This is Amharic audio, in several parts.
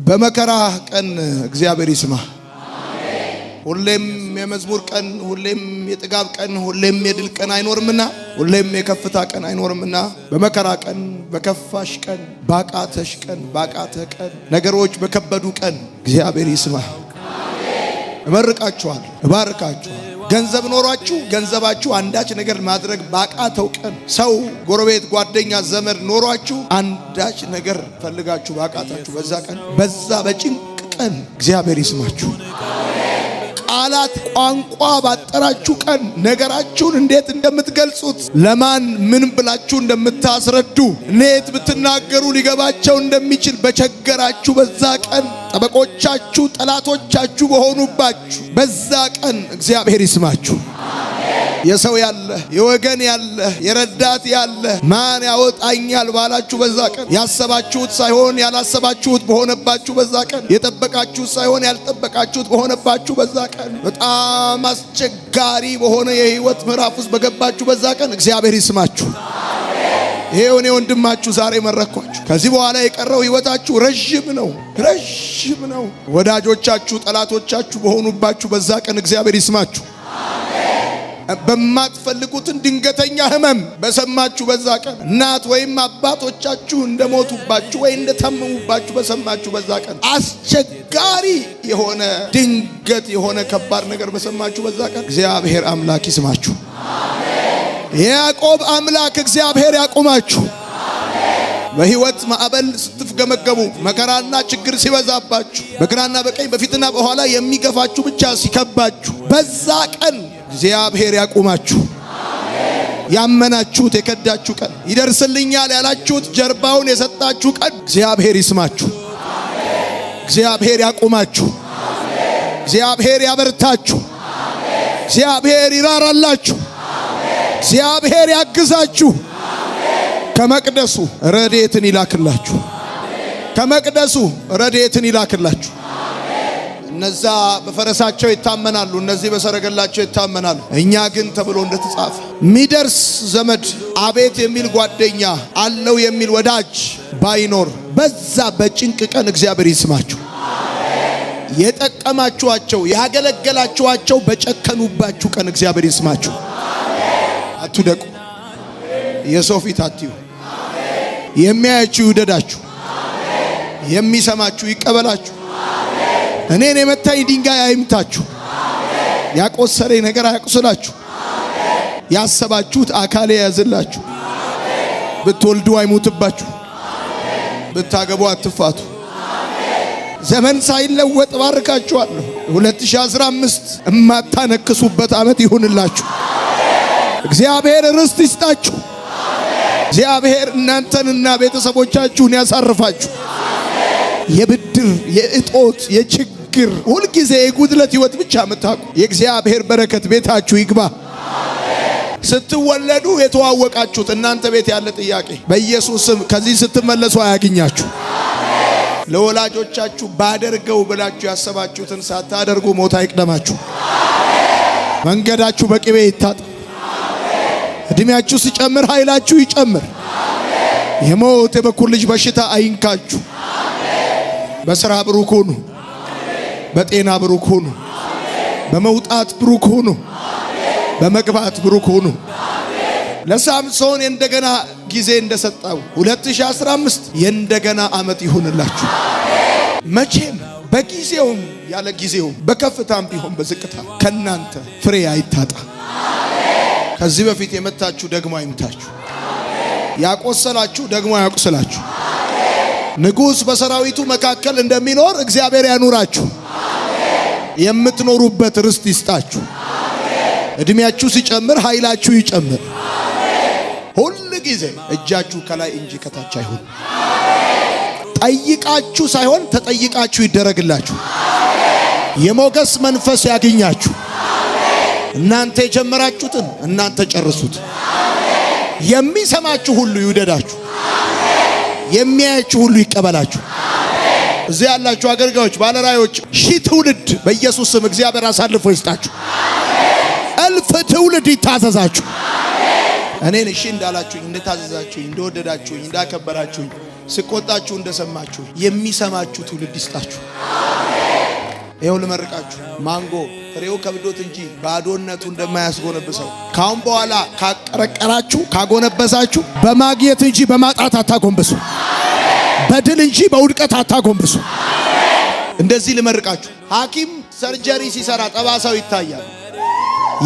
በመከራ ቀን እግዚአብሔር ይስማ። ሁሌም የመዝሙር ቀን፣ ሁሌም የጥጋብ ቀን፣ ሁሌም የድል ቀን አይኖርምና፣ ሁሌም የከፍታ ቀን አይኖርምና በመከራ ቀን፣ በከፋሽ ቀን፣ ባቃተሽ ቀን፣ ባቃተ ቀን፣ ነገሮች በከበዱ ቀን እግዚአብሔር ይስማ። እመርቃችኋል፣ እባርካችኋል። ገንዘብ ኖሯችሁ ገንዘባችሁ አንዳች ነገር ማድረግ ባቃተው ቀን፣ ሰው ጎረቤት፣ ጓደኛ፣ ዘመድ ኖሯችሁ አንዳች ነገር ፈልጋችሁ ባቃታችሁ በዛ ቀን፣ በዛ በጭንቅ ቀን እግዚአብሔር ይስማችሁ። ቃላት ቋንቋ ባጠራችሁ ቀን ነገራችሁን እንዴት እንደምትገልጹት፣ ለማን ምን ብላችሁ እንደምታስረዱ፣ እንዴት ብትናገሩ ሊገባቸው እንደሚችል በቸገራችሁ በዛ ቀን፣ ጠበቆቻችሁ ጠላቶቻችሁ በሆኑባችሁ በዛ ቀን እግዚአብሔር ይስማችሁ። የሰው ያለ የወገን ያለ የረዳት ያለ ማን ያወጣኛል ባላችሁ በዛ ቀን፣ ያሰባችሁት ሳይሆን ያላሰባችሁት በሆነባችሁ በዛ ቀን፣ የጠበቃችሁት ሳይሆን ያልጠበቃችሁት በሆነባችሁ በዛ ቀን፣ በጣም አስቸጋሪ በሆነ የህይወት ምዕራፍ ውስጥ በገባችሁ በዛ ቀን እግዚአብሔር ይስማችሁ። ይሄው እኔ ወንድማችሁ ዛሬ መረኳችሁ። ከዚህ በኋላ የቀረው ህይወታችሁ ረጅም ነው፣ ረጅም ነው። ወዳጆቻችሁ ጠላቶቻችሁ በሆኑባችሁ በዛ ቀን እግዚአብሔር ይስማችሁ። በማትፈልጉትን ድንገተኛ ህመም በሰማችሁ በዛ ቀን፣ እናት ወይም አባቶቻችሁ እንደሞቱባችሁ ወይ እንደታመሙባችሁ በሰማችሁ በዛ ቀን፣ አስቸጋሪ የሆነ ድንገት የሆነ ከባድ ነገር በሰማችሁ በዛ ቀን እግዚአብሔር አምላክ ይስማችሁ። የያዕቆብ አምላክ እግዚአብሔር ያቁማችሁ። በህይወት ማዕበል ስትፍገመገሙ፣ መከራና ችግር ሲበዛባችሁ፣ በግራና በቀኝ በፊትና በኋላ የሚገፋችሁ ብቻ ሲከባችሁ በዛ ቀን እግዚአብሔር ያቁማችሁ። ያመናችሁት የከዳችሁ ቀን፣ ይደርስልኛል ያላችሁት ጀርባውን የሰጣችሁ ቀን እግዚአብሔር ይስማችሁ። እግዚአብሔር ያቁማችሁ። እግዚአብሔር ያበርታችሁ። እግዚአብሔር ይራራላችሁ። እግዚአብሔር ያግዛችሁ። ከመቅደሱ ረድኤትን ይላክላችሁ። ከመቅደሱ ረድኤትን ይላክላችሁ። እነዛ በፈረሳቸው ይታመናሉ፣ እነዚህ በሰረገላቸው ይታመናሉ። እኛ ግን ተብሎ እንደተጻፈ ሚደርስ ዘመድ፣ አቤት የሚል ጓደኛ፣ አለው የሚል ወዳጅ ባይኖር በዛ በጭንቅ ቀን እግዚአብሔር ይስማችሁ። የጠቀማችኋቸው ያገለገላችኋቸው በጨከኑባችሁ ቀን እግዚአብሔር ይስማችሁ። አትደቁ። የሰው ፊት አትዩ። የሚያያችሁ ይውደዳችሁ። የሚሰማችሁ ይቀበላችሁ። እኔን የመታኝ ድንጋይ አይምታችሁ። ያቆሰረኝ ነገር አያቁስላችሁ። ያሰባችሁት አካል ያዝላችሁ። ብትወልዱ አይሞትባችሁ። ብታገቡ አትፋቱ። ዘመን ሳይለወጥ ባርካችኋለሁ። 2015 እማታነክሱበት ዓመት ይሁንላችሁ። እግዚአብሔር ርስት ይስጣችሁ። እግዚአብሔር እናንተንና ቤተሰቦቻችሁን ያሳርፋችሁ። የብድር የእጦት የችግር ሁልጊዜ የጉድለት ህይወት ብቻ የምታውቁ የእግዚአብሔር በረከት ቤታችሁ ይግባ። ስትወለዱ የተዋወቃችሁት እናንተ ቤት ያለ ጥያቄ በኢየሱስ ስም ከዚህ ስትመለሱ አያገኛችሁ። ለወላጆቻችሁ ባደርገው ብላችሁ ያሰባችሁትን ሳታደርጉ ሞት አይቅደማችሁ። መንገዳችሁ በቅቤ ይታጠብ። እድሜያችሁ ሲጨምር ኃይላችሁ ይጨምር። የሞት የበኩር ልጅ በሽታ አይንካችሁ። በስራ ብሩክ ሁኑ። በጤና ብሩክ ሁኑ። በመውጣት ብሩክ ሁኑ። በመግባት ብሩክ ሁኑ። ለሳምሶን እንደገና ጊዜ እንደሰጠው 2015 የእንደገና ዓመት ይሁንላችሁ። መቼም በጊዜውም ያለ ጊዜውም በከፍታም ቢሆን በዝቅታ ከናንተ ፍሬ አይታጣ። ከዚህ በፊት የመታችሁ ደግሞ አይምታችሁ። ያቆሰላችሁ ደግሞ ያቁስላችሁ። ንጉሥ በሰራዊቱ መካከል እንደሚኖር እግዚአብሔር ያኑራችሁ። የምትኖሩበት ርስት ይስጣችሁ። እድሜያችሁ ሲጨምር ኃይላችሁ ይጨምር። ሁሉ ጊዜ እጃችሁ ከላይ እንጂ ከታች አይሁን። ጠይቃችሁ ሳይሆን ተጠይቃችሁ ይደረግላችሁ። የሞገስ መንፈስ ያገኛችሁ። እናንተ የጀመራችሁትን እናንተ ጨርሱት። የሚሰማችሁ ሁሉ ይውደዳችሁ። የሚያያችሁ ሁሉ ይቀበላችሁ። እዚህ ያላችሁ አገልጋዮች፣ ባለራእዮች፣ ሺህ ትውልድ በኢየሱስ ስም እግዚአብሔር አሳልፎ ይስጣችሁ። እልፍ ትውልድ ይታዘዛችሁ። እኔን እሺ እንዳላችሁኝ፣ እንደታዘዛችሁኝ፣ እንደወደዳችሁኝ፣ እንዳከበራችሁኝ ስቆጣችሁ እንደሰማችሁ የሚሰማችሁ ትውልድ ይስጣችሁ። ይኸው ልመርቃችሁ። ማንጎ ፍሬው ከብዶት እንጂ ባዶነቱ እንደማያስጎነብሰው ካሁን በኋላ ካቀረቀራችሁ ካጎነበሳችሁ በማግኘት እንጂ በማጣት አታጎንብሱ። በድል እንጂ በውድቀት አታጎንብሱ። እንደዚህ ልመርቃችሁ። ሐኪም ሰርጀሪ ሲሰራ ጠባሳው ይታያል።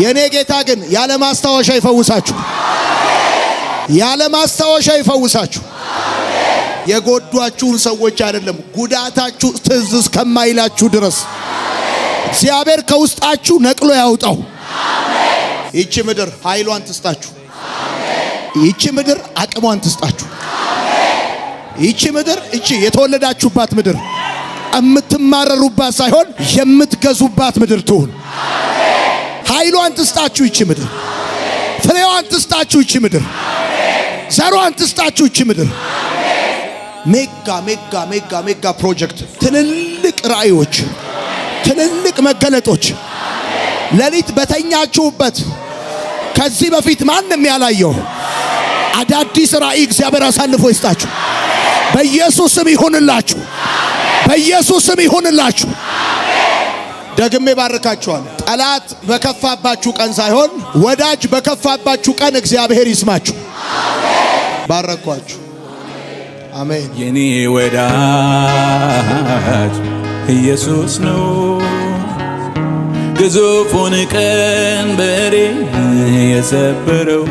የኔ ጌታ ግን ያለ ማስታወሻ ይፈውሳችሁ። ያለ ማስታወሻ ይፈውሳችሁ። የጎዷችሁን ሰዎች አይደለም ጉዳታችሁ ትዝ እስከማይላችሁ ድረስ እግዚአብሔር ከውስጣችሁ ነቅሎ ያውጣው። ይቺ ምድር ኃይሏን ትስጣችሁ። ይቺ ምድር አቅሟን ትስጣችሁ። ይቺ ምድር እቺ የተወለዳችሁባት ምድር የምትማረሩባት ሳይሆን የምትገዙባት ምድር ትሁን። ኃይሏን ትስጣችሁ ይቺ ምድር። ፍሬዋን ትስጣችሁ ይቺ ምድር። ዘሯን ትስጣችሁ ይቺ ምድር። ሜጋ ሜጋ ሜጋ ሜጋ ፕሮጀክት፣ ትልልቅ ራእዮች፣ ትልልቅ መገለጦች ሌሊት በተኛችሁበት ከዚህ በፊት ማንም ያላየው አዳዲስ ራእይ እግዚአብሔር አሳልፎ ይስጣችሁ። በኢየሱስ ስም ይሁንላችሁ። በኢየሱስ ስም ይሁንላችሁ። ደግሜ ባርካችኋል። ጠላት በከፋባችሁ ቀን ሳይሆን ወዳጅ በከፋባችሁ ቀን እግዚአብሔር ይስማችሁ። ባረኳችሁ። አሜን። የኔ ወዳጅ ኢየሱስ ነው፣ ግዙፉን ቀንበሬን የሰበረው